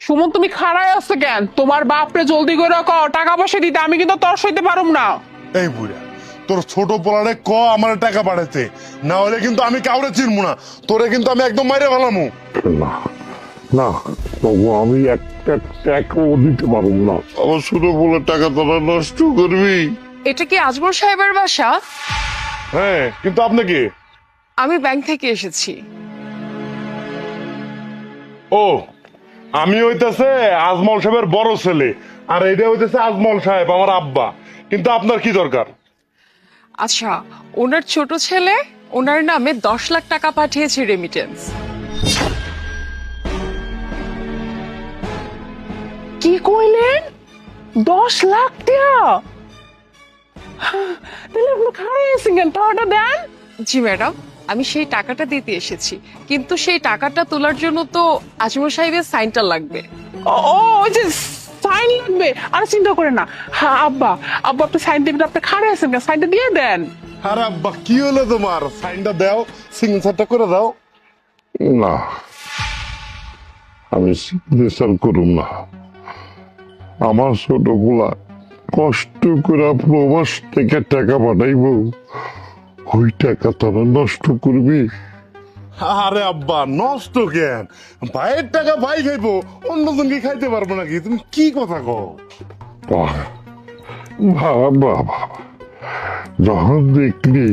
সুমন তুমি খাড়ায় আছো কেন? তোমার বাপরে জলদি করে কও টাকা পয়সা দিতে, আমি কিন্তু তর সইতে পারুম না। এই বুড়া, তোর ছোট পোলারে ক আমার টাকা পাঠাতে, না হলে কিন্তু আমি কাউরে চিনবো না, তোরে কিন্তু আমি একদম মাইরে ফেলামু। না না বাবু, আমি একটা টাকাও দিতে পারবো না। আমার ছোট বলে টাকা তোরা নষ্ট করবি? এটা কি আজমল সাহেবের বাসা? হ্যাঁ, কিন্তু আপনি কি? আমি ব্যাংক থেকে এসেছি। ও, আমি হইতেছে আজমল সাহেবের বড় ছেলে, আর এটা হইতেছে আজমল সাহেব আমার আব্বা। কিন্তু আপনার কি দরকার? আচ্ছা, ওনার ছোট ছেলে ওনার নামে 10 লাখ টাকা পাঠিয়েছে রেমিটেন্স। কি কইলেন? 10 লাখ টাকা? তাহলে আপনি খাড়ায় আছেন কেন? টাকাটা দেন। জি ম্যাডাম, আমি সেই টাকাটা দিতে এসেছি, কিন্তু সেই টাকাটা তোলার জন্য তো আজমল সাহেবের সাইনটা লাগবে। ওই যে সাইন লাগবে, আর চিন্তা করেন না। হ্যাঁ আব্বা, আব্বা আপনি সাইন দিবেন, আপনি খাড়ায় আছেন কেন? সাইনটা দিয়ে দেন। আরে আব্বা, কি হলো তোমার? সাইনটা দাও, সিগনেচারটা করে দাও। না, আমি সিগনেচার করুম না। আমার ছোট পোলা কষ্ট করে প্রবাস থেকে টাকা পাঠাইবো, ওই টাকা তোরা নষ্ট করবি? আরে আব্বা, নষ্ট কেন? ভাইয়ের টাকা ভাই খাইবো, অন্যজনকে খাইতে পারবো নাকি? তুমি কি কথা কও? বাবা, যখন দেখলি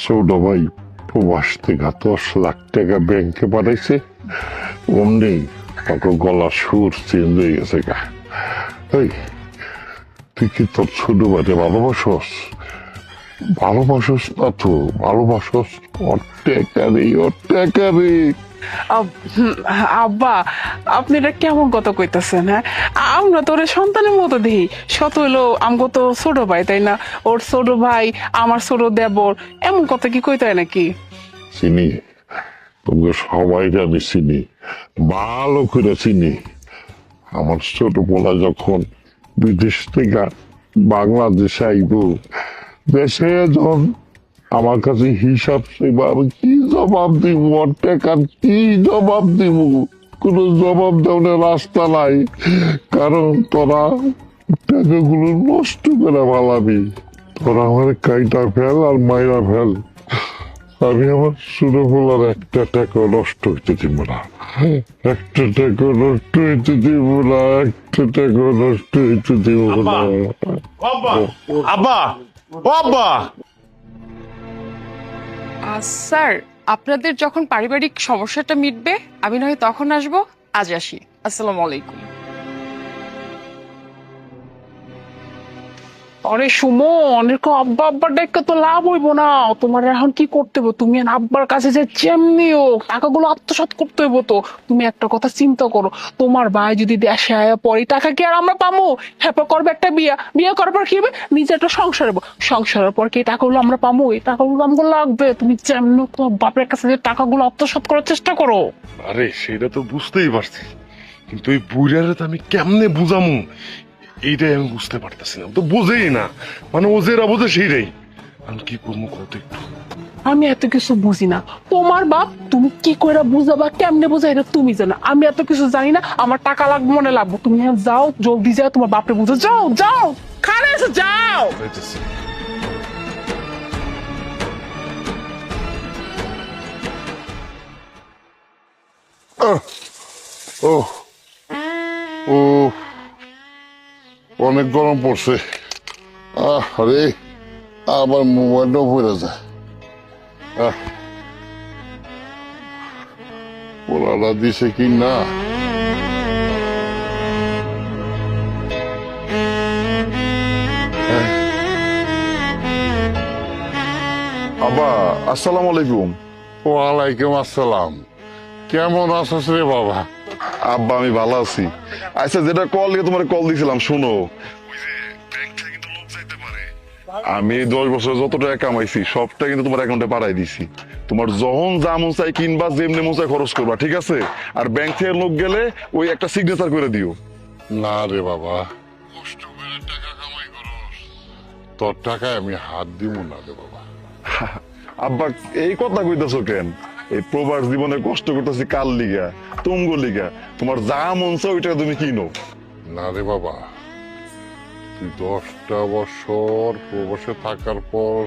ছোট ভাই প্রবাস থেকে 10 লাখ টাকা ব্যাংকে পাঠাইছে, অমনি তোকে গলা সুর চেঞ্জ হয়ে গেছে গা। এই, তুই কি তোর ছোট ভাইকে ভালোবাসস? ভালোবাসস না তো, ভালোবাসস ওর টাকা রে, ওর টাকা রে। আব্বা, আপনি এটা কেমন কথা কইতাছেন? হ্যাঁ, আমরা তো ওরে সন্তানের মতো দেখি। শত হইলো আমগো তো ছোট ভাই, তাই না? ওর ছোট ভাই, আমার ছোট দেবর, এমন কথা কি কইতে হয় নাকি? চিনি, তোমরা সবাইকে আমি চিনি, ভালো করে চিনি। আমার ছোট পোলা যখন বিদেশ থেকে বাংলাদেশে আইব, দেশে যখন আমার কাছে হিসাব চাইবা, আমি কি জবাব দিব? ওর টাকার কি জবাব দিব? কোনো জবাব দেওয়ার রাস্তা নাই, কারণ তোরা টাকাগুলো নষ্ট করে ভালাবি। তোরা আমার কাইটা ফেল আর মাইরা ফেল, আমি আমার ছোট পোলার একটা টাকা নষ্ট হইতে দিব না। একটা টাকা নষ্ট হইতে দিব না, একটা টাকা নষ্ট হইতে দিব না। আব্বা, আব্বা, ও আব্বা! স্যার, আপনাদের যখন পারিবারিক সমস্যাটা মিটবে আমি না হয় তখন আসবো। আজ আসি। আসসালামু আলাইকুম। আরে সুমন, এরকম আব্বা আব্বা ডেকে তো লাভ হইব না। তোমার এখন কি করতে হবে? তুমি এখন আব্বার কাছে যে যেমনি হোক টাকাগুলো আত্মসাৎ করতে হইব। তো তুমি একটা কথা চিন্তা করো, তোমার ভাই যদি দেশে আয়া পরে টাকা কি আর আমরা পাবো? হ্যাঁ, করবে একটা বিয়া, বিয়ে করার পর কি হবে? নিজে একটা সংসার হবো, সংসারের পর কি এই টাকাগুলো আমরা পাবো? এই টাকাগুলো আমাকে লাগবে। তুমি যেমন হোক তোমার বাপের কাছে যে টাকাগুলো আত্মসাৎ করার চেষ্টা করো। আরে সেটা তো বুঝতেই পারছি, কিন্তু ওই বুড়ারে তো আমি কেমনে বুঝামু, এইটাই আমি বুঝতে পারতেছি না। ও তো বোঝেই না, মানে ও যেটা বোঝে সেইটাই। আমি কি করবো কত একটু? আমি এত কিছু বুঝি না। তোমার বাপ তুমি কি করে বুঝাবা, কেমনে বুঝা, এটা তুমি জানো। আমি এত কিছু জানি না। আমার টাকা লাগবে, মনে লাগবে। তুমি এখন যাও, জলদি যাও, তোমার বাপরে বুঝো। যাও যাও, খানে এসে যাও। যাইতেছি। ও ও, অনেক গরম পড়ছে। আরে আবার মোবাইলটাও পড়ে যায়। পোলাটা দিছে কি না? আব্বা, আসসালামু আলাইকুম। ওয়ালাইকুম আসসালাম। কেমন আছিস রে বাবা? আব্বা, আমি ভালো আছি। আচ্ছা, যেটা কল দিয়ে তোমার কল দিয়েছিলাম, শোনো। আমি 10 বছর যত টাকা কামাইছি সবটা কিন্তু তোমার অ্যাকাউন্টে পাঠাই দিছি। তোমার যখন যা মন চাই কিনবা, যেমনি মন চাই খরচ করবা, ঠিক আছে? আর ব্যাংক থেকে লোক গেলে ওই একটা সিগনেচার করে দিও। না রে বাবা, কষ্ট করে টাকা কামাই করস, তোর টাকায় আমি হাত দিব না রে বাবা। আব্বা, এই কথা কইতেছো কেন? এই প্রবাস জীবনে কষ্ট করতেছি কার লিগা, তুমগো লিগা। তোমার যা মন চায় ওইটা তুমি কিনো। না রে বাবা, তুই 10টা বছর প্রবাসে থাকার পর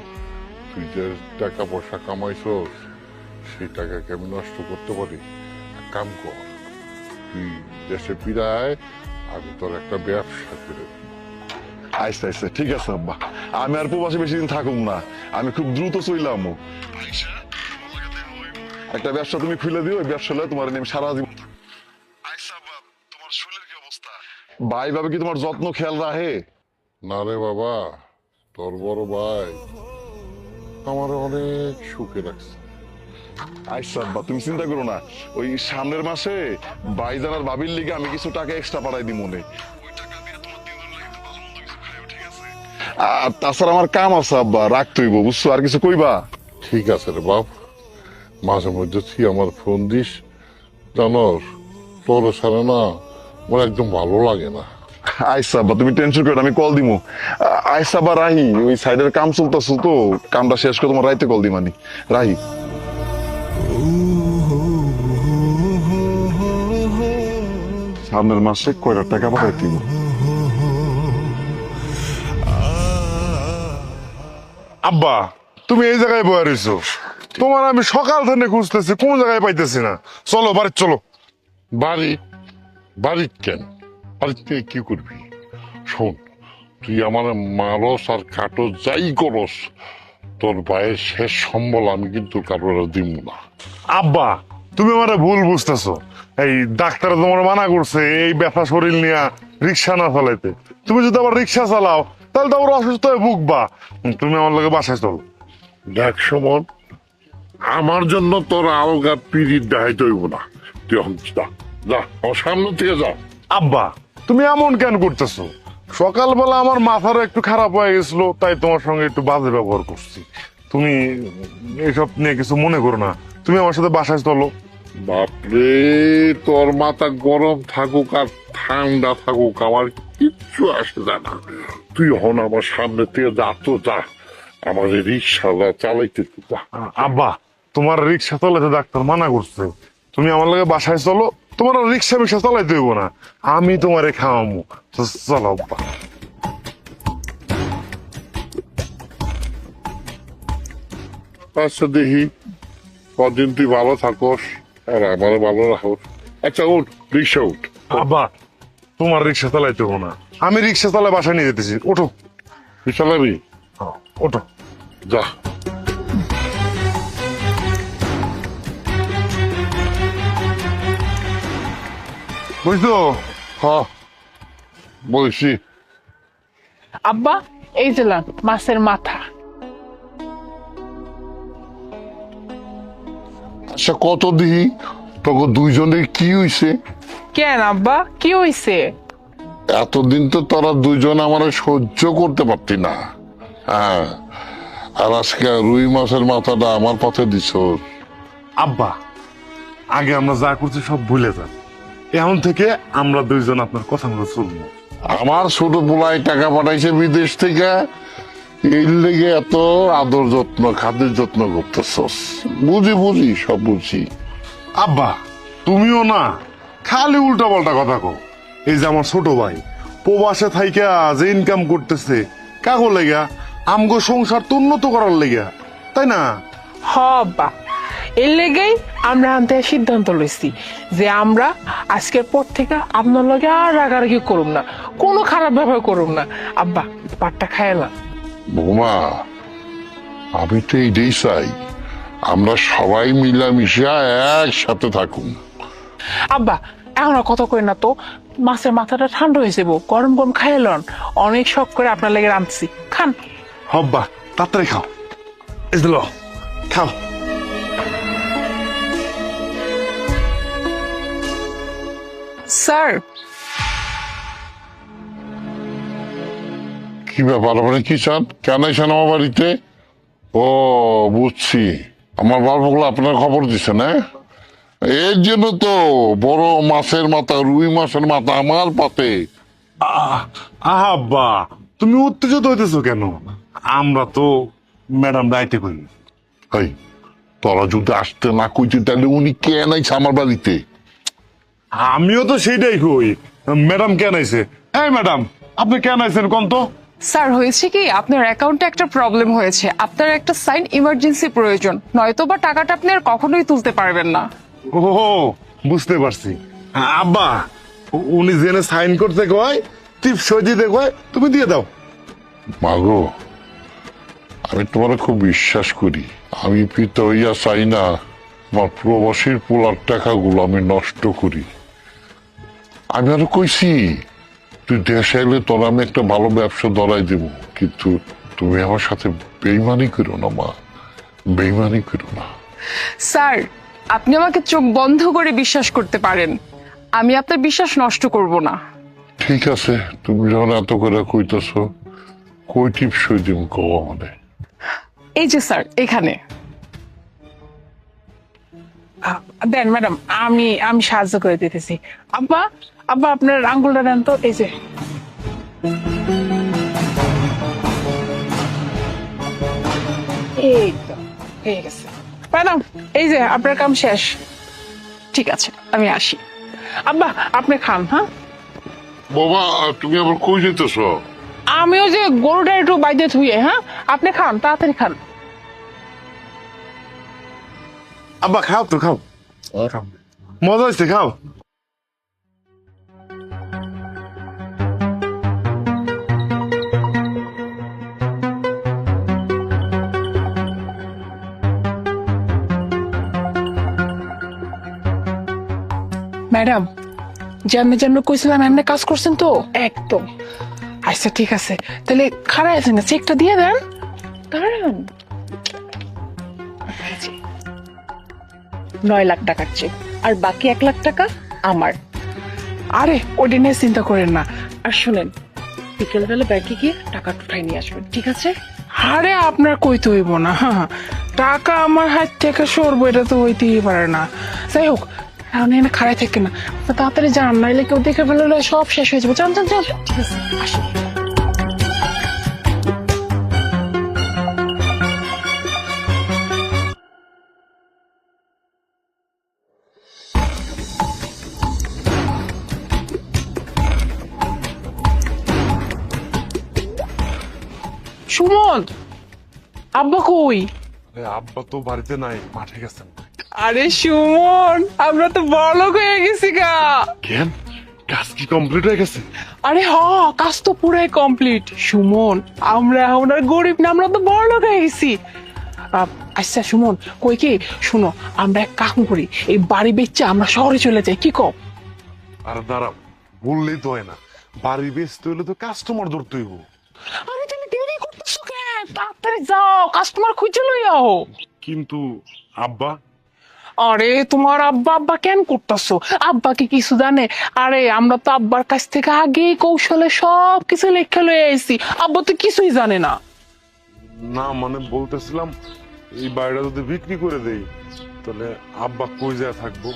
তুই যে টাকা পয়সা কামাইছস সেই টাকাকে আমি নষ্ট করতে পারি? এক কাম কর, তুই দেশে ফিরায়, আমি তোর একটা ব্যবসা করে দিই। আচ্ছা আচ্ছা ঠিক আছে আব্বা, আমি আর প্রবাসে বেশি দিন থাকুম না, আমি খুব দ্রুত চইলাম। একটা ব্যবসা তুমি খুলে দিও, ওই ব্যবসা হলে তোমার আমি সারা জীবন থাকবো। আচ্ছা আব্বা, তোমার শরীরের কি অবস্থা? ভাই ভাবে কি তোমার যত্ন খেয়াল রাখে? না রে বাবা, তোর বড় ভাই আমার অনেক সুখে রাখছে। আচ্ছা আব্বা, তুমি চিন্তা করো না, ওই সামনের মাসে ভাইজান আর ভাবির লিগে আমি কিছু টাকা এক্সট্রা পাঠাই দিই মনে। আর তাছাড়া আমার কাম আছে আব্বা, রাখতে হইব, বুঝছো? আর কিছু কইবা? ঠিক আছে রে বাপ, মাঝে মধ্যে তুই আমার ফোন দিস, জানোস তোর ছাড়া না আমার একদম ভালো লাগে না। আচ্ছা আব্বা, তুমি টেনশন করো না, আমি কল দিমু। আচ্ছা আব্বা রাহি, ওই সাইডের কাম চলতেছে তো, কামটা শেষ করে তোমার রাইতে কল দিমানি। রাহি। সামনের মাসে কয়টা টাকা পাঠাই দিব? আব্বা, তুমি এই জায়গায় বয়ে রয়েছো, তোমার আমি সকাল থেকে খুঁজতেছি, কোন জায়গায় পাইতেছি না। চলো বাড়ি চলো। বাড়ি? বাড়ি কেন? বাড়িতে কি করবি? শোন, তুই আমার মারস আর কাটো যাই করস, তোর ভাইয়ের শেষ সম্বল আমি কিন্তু কারোর দিব না। আব্বা, তুমি আমার ভুল বুঝতেছো। এই ডাক্তার তোমার মানা করছে এই ব্যথা শরীর নিয়ে রিক্সা না চালাইতে। তুমি যদি আবার রিক্সা চালাও তাহলে তো আবার অসুস্থ হয়ে ভুগবা। তুমি আমার লগে বাসায় চলো। দেখ সমন, আমার জন্য তোর আলগা পিরিত দেখাইতে হইব না। তুই এখন যা, যা আমার সামনে থেকে যা। আব্বা, তুমি এমন কেন করতেছো? সকালবেলা আমার মাথারও একটু খারাপ হয়ে গেছিল, তাই তোমার সঙ্গে একটু বাজে ব্যবহার করছি। তুমি এইসব নিয়ে কিছু মনে করো না, তুমি আমার সাথে বাসায় চলো। বাপরে, তোর মাথা গরম থাকুক আর ঠান্ডা থাকুক আমার কিচ্ছু আসে যায় না। তুই হন আমার সামনে থেকে যা, তো যা, আমার রিক্সা চালাইতে তুই যা। আব্বা, তোমার রিক্সা চালাতে ডাক্তার মানা করছে, তুমি আমার লগে বাসায় চলো। তোমার রিক্সা মিক্সা চালাইতে হইব না, আমি তোমারে খাওয়াবো। চলো আব্বা। আচ্ছা দেখি কদিন তুই ভালো থাকস আর আমারও ভালো রাখোস। আচ্ছা উঠ, রিক্সা উঠ। আব্বা, তোমার রিক্সা চালাইতে হইব না, আমি রিক্সা চালাই বাসায় নিয়ে যেতেছি। ওঠো। তুই চালাবি? ওঠো। যা। বুঝছো? হ্যাঁ বলছি। আব্বা, এই যে লান মাছের মাথা। আচ্ছা কত দিই তোকে দুইজনের কি হইছে? কেন আব্বা, কি হইছে? এতদিন তো তোরা দুইজন আমার সহ্য করতে পারতি না, হ্যাঁ, আর আজকে রুই মাছের মাথাটা আমার পথে দিছ। আব্বা, আগে আমরা যা করছি সব ভুলে যান। এখন থেকে আমরা দুইজন আপনার কথা মতো চলবো। আমার ছোট পোলায় টাকা পাঠাইছে বিদেশ থেকে, এই লেগে এত আদর যত্ন খাদ্যের যত্ন করতেছস। বুঝি বুঝি, সব বুঝি। আব্বা, তুমিও না খালি উল্টা পাল্টা কথা কও। এই যে আমার ছোট ভাই প্রবাসে থাইকা যে ইনকাম করতেছে, কাগো লেগা আমগো সংসার তো উন্নত করার লেগা, তাই না? হ আব্বা, এর লেগেই আমরা আনতে সিদ্ধান্ত লইছি যে আমরা আজকের পর থেকে আপনার লগে আর রাগারাগি করুম না, কোনো খারাপ ব্যবহার করুম না। আব্বা, পাটটা খাইলাম। বৌমা, আমি তো এইটাই চাই, আমরা সবাই মিলামিশা একসাথে থাকুন। আব্বা, এখন আর কথা কই না তো, মাছের মাথাটা ঠান্ডা হয়ে যাবো, গরম গরম খাইলন। অনেক শখ করে আপনার লেগে রাঁধছি, খান। হব্বা, তাড়াতাড়ি খাও। এই যে লও, খাও। স্যার, কি ব্যাপার, মানে কি চান? কেন আইসেন আমার বাড়িতে? ও বুঝছি, আমার বাবুগুলো আপনার খবর দিছে না, এর জন্য তো বড় মাছের মাথা, রুই মাছের মাথা আমার পাতে। আব্বা, তুমি উত্তেজিত হইতেছো কেন? আমরা তো ম্যাডাম রাইতে করি। এই, তোরা যদি আসতে না কইতে তাহলে উনি কেন আইছে আমার বাড়িতে? আমিও তো সেইটাই কই, ম্যাডাম কেন আইছে? হ্যাঁ ম্যাডাম, আপনি কেন আইছেন কোন তো? স্যার হয়েছে কি, আপনার অ্যাকাউন্টে একটা প্রবলেম হয়েছে, আপনার একটা সাইন ইমার্জেন্সি প্রয়োজন, নয়তো বা টাকাটা আপনি আর কখনোই তুলতে পারবেন না। ও বুঝতে পারছি। আব্বা, উনি জেনে সাইন করতে কয়, টিপ সই দিতে কয়, তুমি দিয়ে দাও। মাগো, আমি তোমার খুব বিশ্বাস করি। আমি পিতা হইয়া চাই না আমার প্রবাসীর পোলার টাকাগুলো আমি নষ্ট করি। আমি আরো কইছি তুই দেশে এলে তোর আমি একটা ভালো ব্যবসা ধরাই দেব, কিন্তু তুমি আমার সাথে বেইমানি করো না মা, বেইমানি করো না। স্যার, আপনি আমাকে চোখ বন্ধ করে বিশ্বাস করতে পারেন, আমি আপনার বিশ্বাস নষ্ট করব না। ঠিক আছে, তুমি যখন এত করে কইতেছ, কই টিপ সই দিব কও আমাদের। এই যে স্যার, এখানে। দেন ম্যাডাম, আমি আমি সাহায্য করে দিতেছি। আব্বা, আব্বা আপনার আঙ্গুলটা দেন তো। এই যে, এই তো হয়ে গেছে ম্যাডাম, এই যে আপনার কাম শেষ। ঠিক আছে, আমি আসি। আব্বা আপনি খান। হ্যাঁ, বাবা তুমি আবার কই যেতেছ? আমিও যে গরুটা একটু বাইরে ধুয়ে। হ্যাঁ, আপনি খান, তাড়াতাড়ি খান। আব্বা খাও তো, খাও, মজা হয়েছে, খাও। ম্যাডাম, যেমনি যেমনি কইছিলাম এমনি কাজ করছেন তো একদম। আচ্ছা ঠিক আছে, তাহলে খারাপ আছেন না, চেকটা দিয়ে দেন। দাঁড়ান, 9 লাখ টাকার চেক, আর বাকি 1 লাখ টাকা আমার। আরে ওটা নিয়ে চিন্তা করেন না। আর শুনেন, বিকেলবেলা ব্যাংকে গিয়ে টাকা উঠাই নিয়ে আসবেন, ঠিক আছে? আরে আপনার কইতে হইব না। হ্যাঁ, টাকা আমার হাত থেকে সরবো এটা তো হইতেই পারে না। যাই হোক, এখন এনে খাড়াই থাকে না, আপনি তাড়াতাড়ি যান, নাইলে কেউ দেখে ফেললে সব শেষ হয়ে যাবে। যান যান যান। ঠিক আছে, আসি। সুমন, আব্বা কই? আব্বা তো বাড়িতে নাই, মাঠে গেছেন। আরে সুমন, আমরা তো বড়লোক হয়ে গেছি গা। কেন, কাজ কি কমপ্লিট হয়ে গেছে? আরে হ, কাজ তো পুরাই কমপ্লিট সুমন। আমরা এখন আর গরিব না, আমরা তো বড়লোক হয়ে গেছি। আচ্ছা সুমন, কই কি শুনো, আমরা এক কাম করি, এই বাড়ি বেচে আমরা শহরে চলে যাই, কি কও? আর দাঁড়াও, বললেই তো হয় না, বাড়ি বেচতে হলে তো কাস্টমার ধরতে হইব। আরে তুমি দেরি করতেছো কেন? তাড়াতাড়ি যাও, কাস্টমার খুঁজে লইয়াও। কিন্তু আব্বা, আরে তোমার আব্বা আব্বা কেন করতেছো? আব্বা কি কিছু জানে? আরে আমরা তো আব্বার কাছ থেকে আগেই কৌশলে সব কিছু লেখা লয়ে আইছি, আব্বা তো কিছুই জানে না। না মানে বলতেছিলাম, এই বাড়িটা যদি বিক্রি করে দেই তাহলে আব্বা কই যায় থাকবো?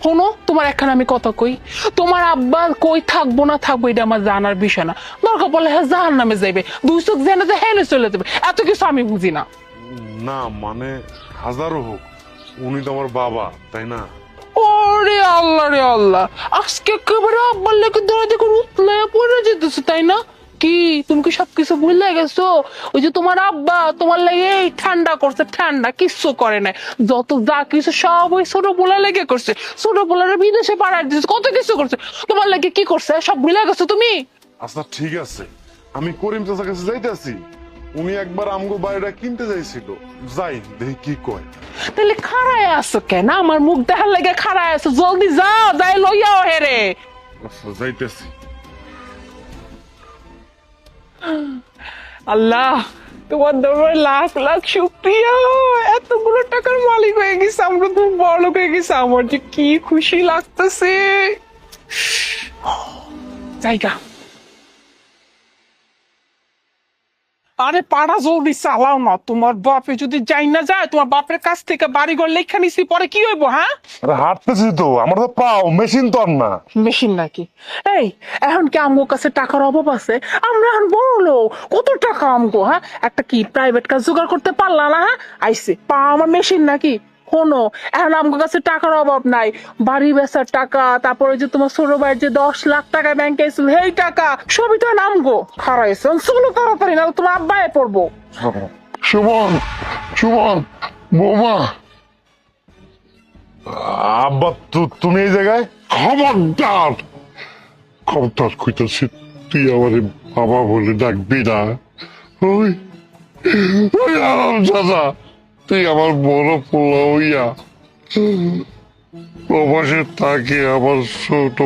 শোনো, তোমার একখানে আমি কথা কই, তোমার আব্বা কই থাকবো না থাকবো এটা আমার জানার বিষয় না। দরকার পড়লে হ্যাঁ জাহার নামে যাইবে, দুই চোখ জেনে যে হেলে চলে যাবে, এত কিছু আমি বুঝি না। না মানে হাজারও হোক, উনি তো আমার বাবা, তাই না? ওরে আল্লাহ রে আল্লাহ, আজকে একেবারে আব্বার লেগে ধরে দেখুন উতলে পড়ে যেতেছে, তাই না? কি তুমি কি সবকিছু ভুলে গেছো? ওই যে তোমার আব্বা তোমার লাগে এই ঠান্ডা করছে, ঠান্ডা কিচ্ছু করে নাই, যত যা কিছু সব ওই ছোট পোলা লেগে করছে, ছোট পোলার বিদেশে পাঠায় দিচ্ছে, কত কিছু করছে, তোমার লাগে কি করছে সব ভুলে গেছো তুমি? আচ্ছা ঠিক আছে, আমি করিম চাচার কাছে যাইতেছি, উনি একবার আমগো বাড়িটা কিনতে চাইছিল, যাই দেখি কি কয়। তাহলে খাড়ায় আছো কেন? আমার মুখ দেখার লাগে খাড়ায় আছো, জলদি যাও, যাই লইয়াও হেরে। আচ্ছা যাইতেছি। আল্লাহ, তোমার দরবারে লাখ লাখ শুকরিয়া, এতগুলো টাকার মালিক হয়ে গেছে আমরা, তো বড়লোক হয়ে গেছে, আমার যে কি খুশি লাগতেছে। জায়গা, আরে পাড়া জলদি চালাও না, তোমার বাপে যদি যাই না যায়, তোমার বাপের কাছ থেকে বাড়িঘর লেখা নিছি, পরে কি হইব? হ্যাঁ, আরে হাঁটতেছি তো, আমার তো পাও, মেশিন তো আর না। মেশিন নাকি? এই এখন কি আমগো কাছে টাকার অভাব আছে? আমরা এখন বড় লোক, কত টাকা আমগো? হ্যাঁ, একটা কি প্রাইভেট কাজ জোগাড় করতে পারলা না? হ্যাঁ, আইসে পা আমার মেশিন নাকি? শোনো, এখন আমার কাছে টাকার অভাব নাই। বাড়ি বেচার টাকা, তারপরে যে তোমার ছোট ভাইয়ের যে 10 লাখ টাকা ব্যাংকে ছিল সেই টাকা সবই তো নামগো খারাইছে। চলো তাড়াতাড়ি, না তোমার আব্বায়ে পড়বো। সুমন, সুমন, বৌমা, আব্বা তুমি এই জায়গায়? খবরদার, খবরদার কইতাছি, তুই আমার বাবা বলে ডাকবি না। ওই ওই আরাম দাদা, তুই আমার বড় পোলা হইয়া প্রবাসে থাকে আমার ছোট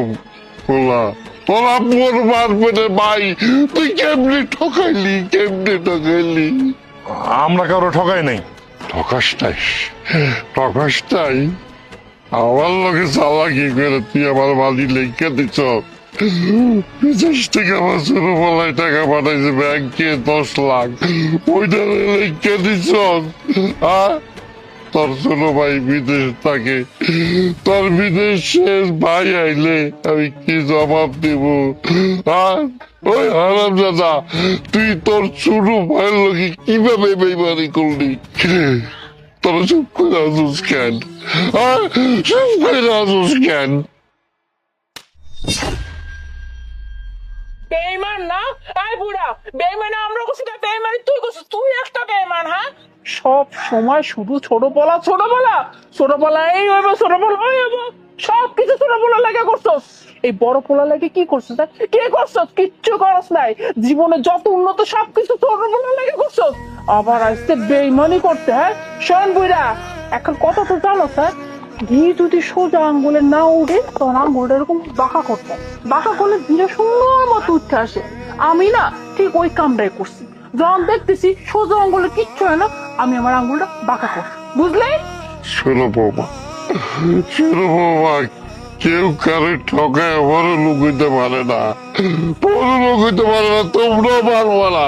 পোলা, তোরা মোর মারবে ভাই, তুই কেমনি ঠকাইলি, কেমনি ঠকাইলি? আমরা কারো ঠকাই নাই। ঠকাস নাই, ঠকাস নাই, আমার লোকে চালাকি করে তুই আমার বাড়ি লেখা দিছ। বিদেশ থেকে আমার ছোট বলায় টাকা পাঠাইছে ব্যাংকে 10 লাখ, ওইটা লেখা দিছ। আর তোর ছোট ভাই বিদেশ থাকে, তোর বিদেশের ভাই আইলে আমি কি জবাব দেব? আর ওই হারাম দাদা, তুই তোর ছোট ভাইয়ের লোকে কিভাবে বেইমানি করলি? তোরা চুপ করে আসুস কেন? আর চুপ করে আসুস কেন? বেঈমান না? আয় বুড়া, বেঈমানে আমরা করছি না, বেঈমানি তুই করছিস। তুই একটা বেঈমান। হ্যাঁ, সব সময় শুধু ছোট বলা, ছোট বলা, ছোট বলা, এই হইব, ছোট বলা ওই হইব, সব কিছু ছোট বলা লাগে করছস। এই বড় পোলা লাগে কি করছস? কি করছস? কিচ্ছু করস নাই। জীবনে যত উন্নত সবকিছু ছোট বলা লাগে করছস, আবার আসতে বেঈমানি করতে। হ্যাঁ শোন বুড়া, এখন কথা তো জানো স্যার, ঘি যদি সোজা আঙ্গুলে না উঠে তখন আঙ্গুলটা এরকম বাঁকা করতে হয়। বাঁকা করলে ঘিটা সুন্দর মতো উঠতে আসে। আমি না ঠিক ওই কামটাই করছি। যখন দেখতেছি সোজা আঙ্গুলে কিচ্ছু হয় না, আমি আমার আঙ্গুলটা বাঁকা করছি। বুঝলে? শোনো বৌমা, শোনো বৌমা, কেউ কারো ঠকায় বড় লোক হইতে পারে না, বড় লোক হইতে পারে না, তোমরাও পারবো না।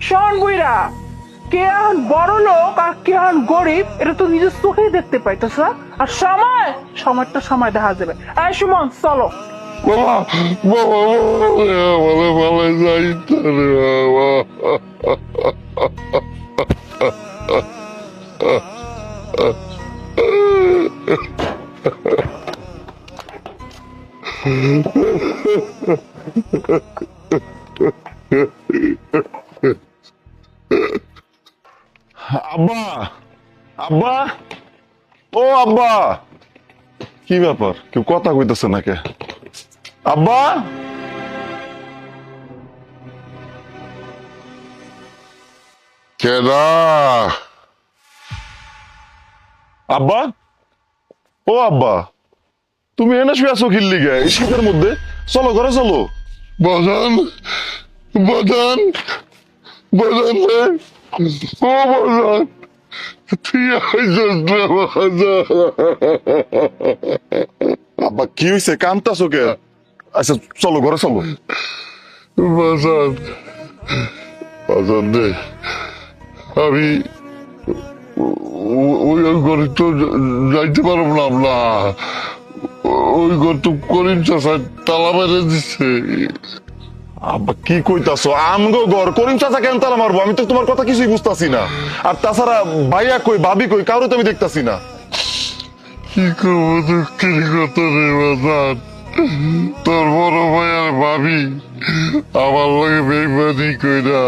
শোন বুইরা, কে এখন বড় লোক আর কে এখন গরিব এটা তো নিজের চোখেই দেখতে পাইতেছ। আর সময়টা সময় দেখা যাবে। এই সুমন, চলো। বাবা, বাবা, বলে ভালো যাইতে রে বাবা। আব্বা, আব্বা, ও আব্বা, কি ব্যাপার? কেউ কথা কইতেছে নাকি? আব্বা, কেডা? আব্বা, ও আব্বা, তুমি এনে শুয়ে আছো কি লিগে এই শীতের মধ্যে? চলো ঘরে চলো। বাজান, বাজান, বাজান রে, ও বাজান, তুই আইসস না বাজান। আব্বা কি হয়েছে? কান্তাছো কে? আচ্ছা চলো ঘরে চলো। বাজান, বাজান রে, আমি ওই ঘরে তো যাইতে পারব না আমরা, ওই ঘর তো করিম চাষা তালা মেরে দিচ্ছে। আব্বা কি কইতাছো? আমগো ঘর করিম চাচা কেন তালা মারবো? আমি তো তোমার কথা কিছুই বুঝতাছি না। আর তাছাড়া ভাইয়া কই, ভাবি কই, কারো তো আমি দেখতাছি না। কি করবো, দুঃখের কথা রে বাজান, তোর বড় ভাই আর ভাবি আমার লগে বেইমানি কইরা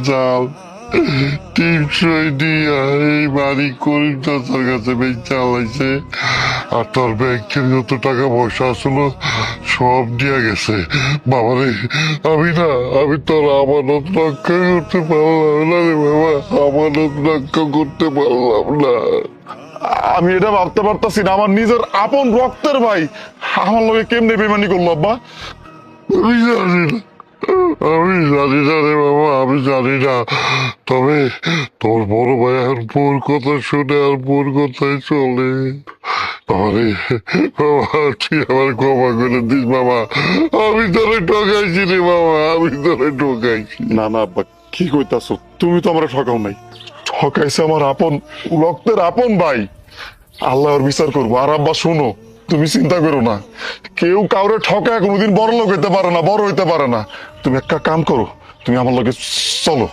জাল টিপসই দিয়া এই বাড়ি করিম চাচার কাছে বেচা লাইছে। আর তোর ব্যাংকের যত টাকা পয়সা আসলো সব দিয়া গেছে। বাবারে, আমি তোর আমানত রক্ষা করতে পারলাম না রে বাবা, আমানত রক্ষা করতে পারলাম না। আমি এটা ভাবতে পারতাছি না, আমার নিজের আপন রক্তের ভাই আমার লগে কেমনে বেমানি করলো আব্বা? আমি জানি না, আমি জানি না রে বাবা, আমি জানি না। তবে তোর বড় ভাই এখন বোর কথা শুনে আর বোর কথাই চলে। আরে বাবা, তুই আমার ক্ষমা করে দিস বাবা, আমি তোরে ঠকাইছি রে বাবা, আমি তোরে ঠকাইছি। না না আব্বা, কি কইতাছো? তুমি তো আমরা ঠকাও নাই, ঠকাইছে আমার আপন রক্তের আপন ভাই। আল্লাহ ওর বিচার করবো। আর আব্বা শোনো, তুমি চিন্তা করো না, কেউ কাউরে ঠকায় কোনোদিন বড় লোক হইতে পারে না, বড় হইতে পারে না। তুমি একটা কাম করো, তুমি আমার লগে চলো।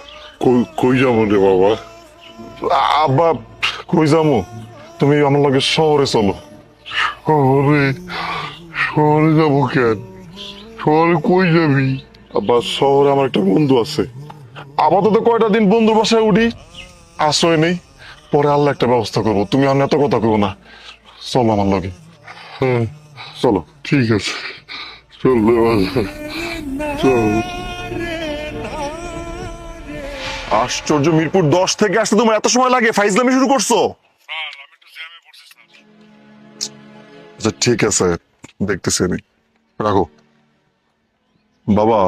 কই যাবো রে বাবা? আব্বা কই যামু? তুমি আমার লগে শহরে চলো। শহরে শহরে যাবো কেন? শহরে কই যাবি? আব্বা শহরে আমার একটা বন্ধু আছে, আপাতত কয়টা দিন বন্ধুর বাসায় উঠি, আশ্রয় নেই, পরে আল্লাহ একটা ব্যবস্থা করবো। তুমি আর এত কথা করো না, চলো আমার লগে। হ্যাঁ চলো। ঠিক আছে, চল চল। আশ্চর্য, মিরপুর 10 থেকে আসতে তোমার এত সময় লাগে? ফাইজলামি শুরু করছো? আচ্ছা ঠিক আছে, দেখতেছি আমি। রাখো। বাবা,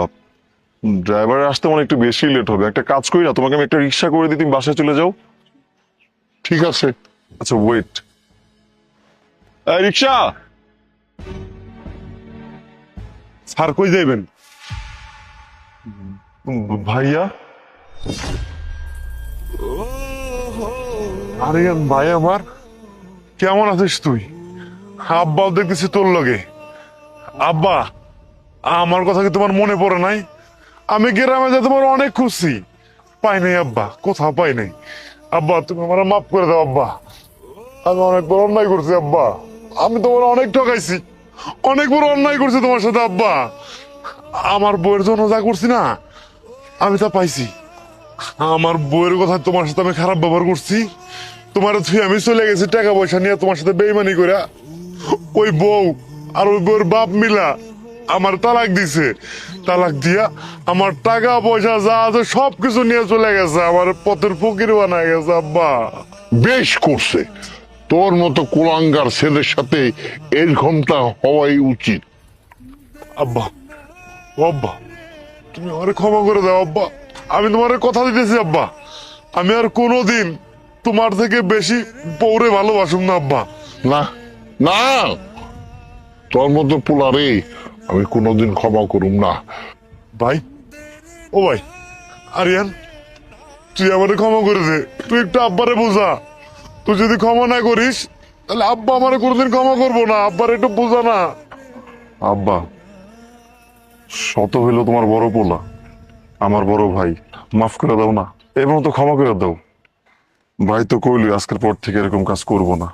ড্রাইভার আসতে মানে একটু বেশি লেট হবে। একটা কাজ করি না, তোমাকে আমি একটা রিক্সা করে দিই, তুমি বাসায় চলে যাও। ঠিক আছে। আচ্ছা ওয়েট, রিক্সা। স্যার কই যাইবেন? ভাইয়া, আরিয়ান ভাই আমার, কেমন আছিস তুই? আব্বাও দেখতেছি তোর লগে। আব্বা, আমার কথা কি তোমার মনে পড়ে নাই? আমি গ্রামে যা তোমার অনেক খুশি, পাই নাই আব্বা, কোথাও পাই নাই। আব্বা তুমি আমার মাফ করে দাও আব্বা, আমি অনেক বড় অন্যায় করছি আব্বা, আমি তোমার অনেক ঠকাইছি, অনেক বড় অন্যায় করছি তোমার সাথে আব্বা। আমার বউয়ের জন্য যা করছি না, আমি তা পাইছি। আমার বউয়ের কথা তোমার সাথে আমি খারাপ ব্যবহার করছি, তোমার তুই আমি চলে গেছি টাকা পয়সা নিয়ে তোমার সাথে বেইমানি করে। ওই বউ আর ওই বউয়ের বাপ মিলা আমার তালাক দিছে, তালাক দিয়া আমার টাকা পয়সা যা আছে সবকিছু নিয়ে চলে গেছে, আমার পথের ফকির বানায় গেছে আব্বা। বেশ করছে, তোর মতো কুলাঙ্গার ছেলের সাথে এরকমটা হওয়াই উচিত। আব্বা, ও আব্বা, তুমি আমার ক্ষমা করে দাও আব্বা, আমি তোমার কথা দিতেছি আব্বা, আমি আর কোনোদিন তোমার থেকে বেশি বউরে ভালোবাসুম না আব্বা। না না, তোর মতো পোলারে আমি কোনোদিন ক্ষমা করুম না। ভাই, ও ভাই, আরিয়ান, তুই আমারে ক্ষমা করে দে, তুই একটু আব্বারে বোঝা। তুই যদি ক্ষমা না করিস তাহলে আব্বা আমারে কোনোদিন ক্ষমা করবো না, আব্বারে একটু বোঝা না। আব্বা, শত হইলো তোমার বড় পোলা, আমার বড় ভাই, মাফ করে দাও না, এবার তো ক্ষমা করে দাও। ভাই তো কইলি আজকের পর থেকে এরকম কাজ করব না।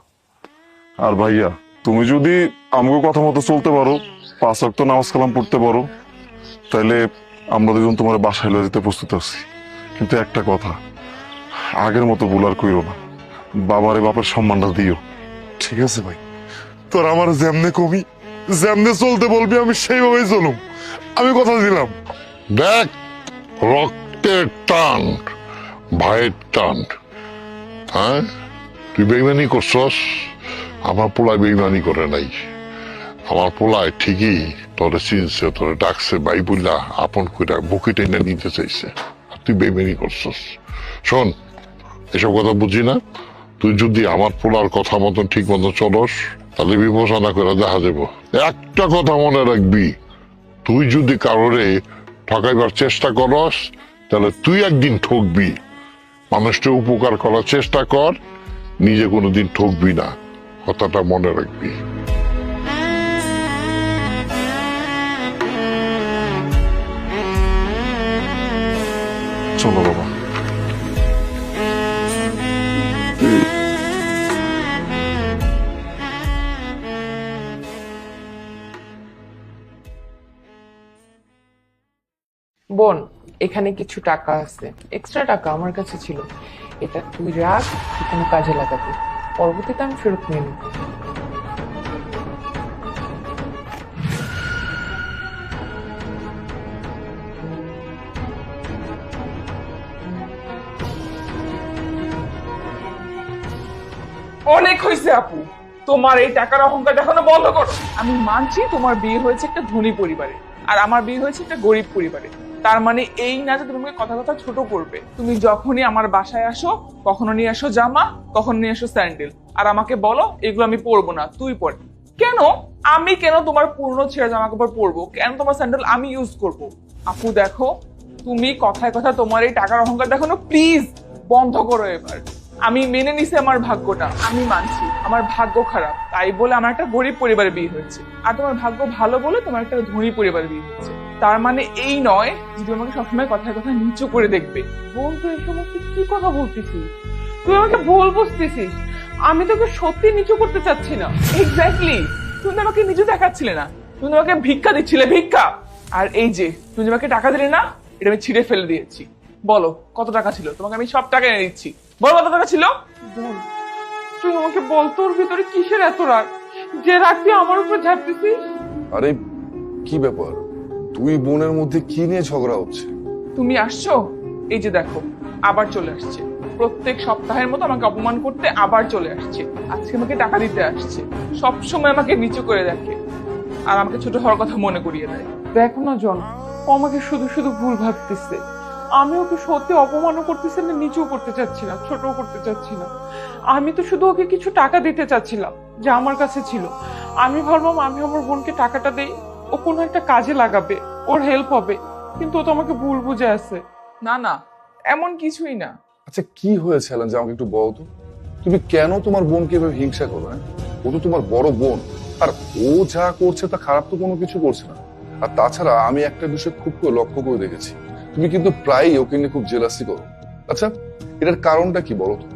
আর ভাইয়া, তুমি যদি আমাকে কথা মতো চলতে পারো, 5 ওয়াক্ত নামাজ কালাম পড়তে পারো, তাহলে আমরা দুজন তোমার বাসায় লয়ে যেতে প্রস্তুত আছি। কিন্তু একটা কথা, আগের মতো ভুল আর কইরো না, বাবারে বাপের সম্মানটা দিও। ঠিক আছে ভাই, তোর আমার যেমনে কমি, যেমনে চলতে বলবি আমি সেইভাবেই চলুম, আমি কথা দিলাম। দেখ, রক্তের টান, ভাইয়ের টান। হ্যাঁ, তুই বেইমানি করছস, আমার পোলায় বেইমানি করে নাই। আমার পোলায় ঠিকই তোরে চিনছে, তোরে ডাকছে ভাই বললা, আপন কইরা বুকে টেনে নিতে চাইছে, আর তুই বেইমানি করছস। শোন, এসব কথা বুঝি না, তুই যদি আমার পোলার কথা মতন ঠিক মতন চলস, তাহলে বিবেচনা করে দেখা যাবো। একটা কথা মনে রাখবি, তুই যদি কারোরে ঠকাইবার চেষ্টা করস, তাহলে তুই একদিন ঠকবি। মানুষকে উপকার করার চেষ্টা কর, নিজে কোনোদিন ঠকবি না, কথাটা মনে রাখবি। চলো বাবা। বোন, এখানে কিছু টাকা আছে, এক্সট্রা টাকা আমার কাছে ছিল, এটা তুই রাখ, তুই কোনো কাজে লাগাবি, পরবর্তীতে আমি ফেরত নিয়ে নেব। অনেক হয়েছে আপু, তোমার এই টাকার অহংকার দেখানো বন্ধ করো। আমি মানছি তোমার বিয়ে হয়েছে একটা ধনী পরিবারে, আর আমার বিয়ে হয়েছে একটা গরিব পরিবারে। তার মানে এই না যে তুমি কথা কথা ছোট করবে। তুমি যখনই আমার বাসায় আসো, কখনো নিয়ে আসো জামা, কখনো নিয়ে আসো স্যান্ডেল, আর আমাকে বলো এগুলো আমি পরবো না, তুই পর। কেন? আমি কেন তোমার পুরনো ছেঁড়া জামা কাপড় পরবো? কেন তোমার স্যান্ডেল আমি ইউজ করব? আপু দেখো, তুমি কথায় কথা তোমার এই টাকার অহংকার দেখানো প্লিজ বন্ধ করো এবার। আমি মেনে নিছি আমার ভাগ্যটা, আমি মানছি আমার ভাগ্য খারাপ, তাই বলে আমার একটা গরিব পরিবারে বিয়ে হয়েছে। আর তোমার ভাগ্য ভালো বলে তোমার একটা ধনী পরিবারে বিয়ে হয়েছে। তার মানে এই নয় যে তুমি আমাকে সবসময় কথায় কথায় নিচু করে দেখবে। বোন, তুই এই সমস্ত কি কথা বলতেছিস? তুই আমাকে ভুল বুঝতেছিস, আমি তোকে সত্যি নিচু করতে চাচ্ছি না। এক্স্যাক্টলি, তুমি তো আমাকে নিচু দেখাচ্ছিলে না, তুমি তো আমাকে ভিক্ষা দিচ্ছিলে, ভিক্ষা। আর এই যে তুমি যে আমাকে টাকা দিলে না, এটা আমি ছিঁড়ে ফেলে দিয়েছি। বলো কত টাকা ছিল? তোমাকে আমি সব টাকা এনে দিচ্ছি, বলো কত টাকা ছিল। বল, তুই আমাকে বল, তোর ভিতরে কিসের এত রাগ, যে রাগ তুই আমার উপর ঝাড়তেছিস? আরে কি ব্যাপার, দুই বোনের মধ্যে কি নিয়ে ঝগড়া হচ্ছে? তুমি আসছো, এই যে দেখো আবার চলে আসছে। প্রত্যেক সপ্তাহের মতো আমাকে অপমান করতে আবার চলে আসছে। আজকে আমাকে টাকা দিতে আসছে, সব সময় আমাকে নিচু করে দেখে আর আমাকে ছোট হওয়ার কথা মনে করিয়ে দেয়। দেখো না জন, ও আমাকে শুধু শুধু ভুল ভাবতেছে। আমি ওকে সত্যি অপমানও করতেছি না, নিচু করতে চাচ্ছি না, ছোটও করতে চাচ্ছি না। আমি তো শুধু ওকে কিছু টাকা দিতে চাচ্ছিলাম যা আমার কাছে ছিল। আমি ভাবলাম আমি আমার বোনকে টাকাটা দেই, ও কোনো একটা কাজে লাগাবে, ওর হেল্প হবে। কিন্তু ও তো আমাকে ভুল বুঝে আছে। না না, এমন কিছুই না। আচ্ছা কি হয়েছে যে আমাকে একটু বলো তো, তুমি কেন তোমার বোনকে এভাবে হিংসা করো? হ্যাঁ, ও তো তোমার বড় বোন, আর ও যা করছে তা খারাপ তো কোনো কিছু করছে না। আর তাছাড়া আমি একটা বিষয় খুব লক্ষ্য করে দেখেছি, তুমি কিন্তু প্রায়ই ওকে নিয়ে খুব জেলাসি করো। আচ্ছা এটার কারণটা কি বলো তো?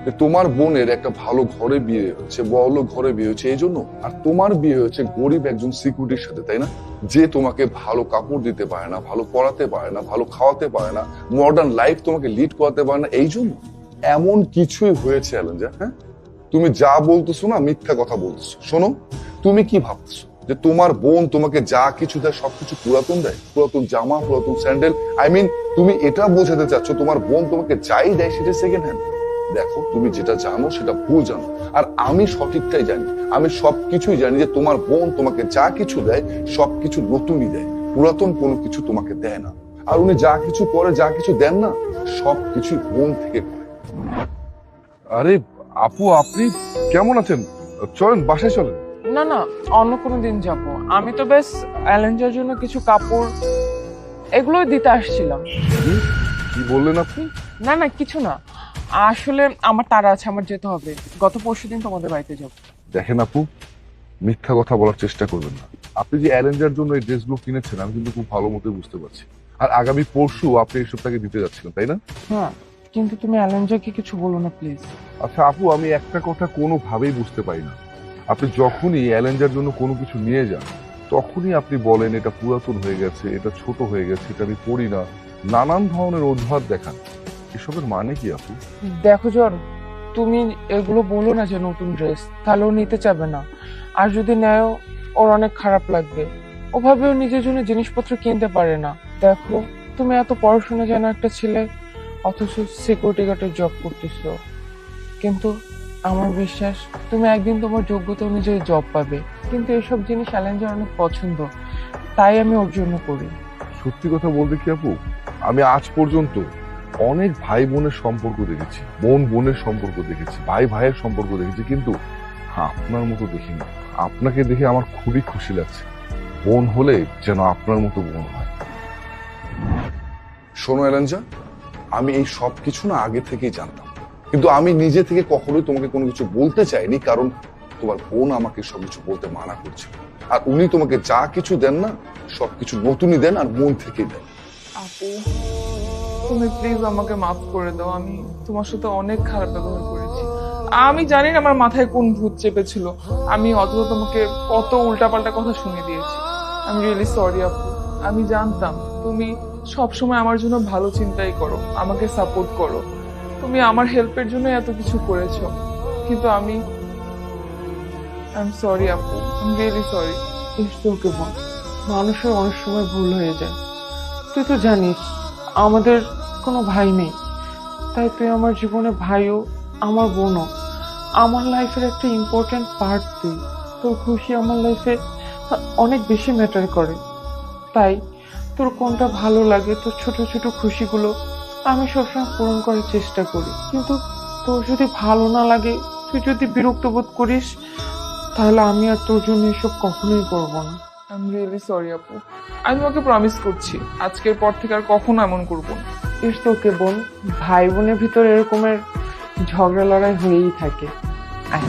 যে তোমার বোনের একটা ভালো ঘরে বিয়ে হচ্ছে, বড় ঘরে বিয়ে হচ্ছে এই জন্য, আর তোমার বিয়ে হচ্ছে গরিব একজন সিকিউরিটির সাথে, তাই না? যে তোমাকে ভালো কাপড় দিতে পারে না, ভালো পড়াতে পারে না, ভালো খাওয়াতে পারে না, মডার্ন লাইফ তোমাকে লিড করাতে পারে না, এই জন্য এমন কিছুই হয়েছে অ্যালেঞ্জা। হ্যাঁ, তুমি যা বলতেছো না মিথ্যা কথা বলতেছো। শোনো, তুমি কি ভাবতেছো যে তোমার বোন তোমাকে যা কিছু দেয় সবকিছু পুরাতন দেয়? পুরাতন জামা, পুরাতন স্যান্ডেল, আই মিন তুমি এটা বোঝাতে চাচ্ছ তোমার বোন তোমাকে যাই দেয় সেটা সেকেন্ড হ্যান্ড? দেখো, তুমি যেটা জানো সেটা ভুল জানো, আর আমি সঠিকটাই জানি। আমি সবকিছুই জানি যে তোমার বোন তোমাকে যা কিছু দেয় সবকিছু নতুনই দেয়, পুরাতন কোনো কিছু তোমাকে দেয় না। আর উনি যা কিছু করে, যা কিছু দেন না, সবকিছু বোন থেকে করে। আরে আপু, আপনি কেমন আছেন? চলেন বাসায় চলেন। না না, অন্য কোনো দিন যাবো। আমি তো বেশ অ্যালেঞ্জার জন্য কিছু কাপড় এগুলোই দিতে আসছিলাম। কি বললেন আপনি? না না, কিছু না, আসলে আমার তাড়া আছে, আমার যেতে হবে। গত পরশুদিন তোমাদের বাড়িতে যাব। দেখেন আপু, মিথ্যা কথা বলার চেষ্টা করবেন না। আপনি যে অ্যারেঞ্জার জন্য এই ড্রেসগুলো কিনেছেন আমি কিন্তু খুব ভালো মতো বুঝতে পারছি। আর আগামী পরশু আপনি এইসব তাকে দিতে যাচ্ছিলেন, তাই না? হ্যাঁ, কিন্তু তুমি অ্যালেঞ্জাকে কিছু বলো না প্লিজ। আচ্ছা আপু, আমি একটা কথা কোনোভাবেই বুঝতে পারি না। আপনি যখনই অ্যালেঞ্জার জন্য কোনো কিছু নিয়ে যান তখনই আপনি বলেন এটা পুরাতন হয়ে গেছে, এটা ছোট হয়ে গেছে, এটা আমি পরি না, নানান ধরনের অজুহাত দেখান। এসবের মানে কি আপু? দেখো জন, তুমি এগুলো বলো না যে নতুন ড্রেস, তাহলে ও নিতে চাবে না। আর যদি নেয়ও ওর অনেক খারাপ লাগবে। ওভাবেও নিজের জন্য জিনিসপত্র কিনতে পারে না। দেখো, তুমি এত পড়াশোনা জানা একটা ছেলে, অথচ সিকিউরিটি গার্ডের জব করতেছো। কিন্তু আমার বিশ্বাস তুমি একদিন তোমার যোগ্যতা অনুযায়ী জব পাবে। কিন্তু এসব জিনিস অ্যালেঞ্জার অনেক পছন্দ, তাই আমি ওর জন্য করি। সত্যি কথা বলতে কি আপু, আমি আজ পর্যন্ত অনেক ভাই বোনের সম্পর্ক দেখেছি, বোন বোনের সম্পর্ক দেখেছি, ভাই ভাইয়ের সম্পর্ক দেখেছি, কিন্তু আপনার মতো দেখিনি। আপনাকে দেখে আমার খুবই খুশি লাগছে। বোন হলে যেন আপনার মতো বোন হয়। শোনো অ্যালেঞ্জা, আমি এই সব কিছু না আগে থেকেই জানতাম, কিন্তু আমি নিজে থেকে কখনোই তোমাকে কোনো কিছু বলতে চাইনি, কারণ তোমার বোন আমাকে সবকিছু বলতে মানা করছে। আর উনি তোমাকে যা কিছু দেন না সবকিছু নতুনই দেন, আর মন থেকেই দেন। আপু, তুমি প্লিজ আমাকে মাফ করে দাও। আমি তোমার সাথে অনেক খারাপ ব্যবহার করেছি। আমি জানি না আমার মাথায় কোন ভূত চেপেছিল। আমি অথচ তোমাকে কত উল্টাপাল্টা কথা শুনে দিয়েছি। আমি রিয়েলি সরি আপু। আমি জানতাম তুমি সবসময় আমার জন্য ভালো চিন্তাই করো, আমাকে সাপোর্ট করো। তুমি আমার হেল্পের জন্য এত কিছু করেছো, কিন্তু আই এম সরি আপু, আই এম রিয়েলি সরি। ওকে বল, মানুষের অনেক সময় ভুল হয়ে যায়। তুই তো জানিস আমাদের কোনো ভাই নেই, তাই তুই আমার জীবনে ভাইও আমার বোনও। আমার লাইফের একটা ইম্পর্টেন্ট পার্ট তুই। তোর খুশি আমার লাইফে অনেক বেশি ম্যাটার করে। তাই তোর কোনটা ভালো লাগে, তোর ছোট ছোট খুশিগুলো আমি সবসময় পূরণ করার চেষ্টা করি। কিন্তু তোর যদি ভালো না লাগে, তুই যদি বিরক্ত বোধ করিস, তাহলে আমি আর তোর জন্য এসব কখনোই করবো না। আই এম রিয়েলি সরি আপু। আমি ওকে প্রমিস করছি আজকের পর থেকে আর কখনো এমন করবো না। ইস তোকে বোন, ভাই বোনের ভিতরে এরকমের ঝগড়া লড়াই হয়েই থাকে। আয়।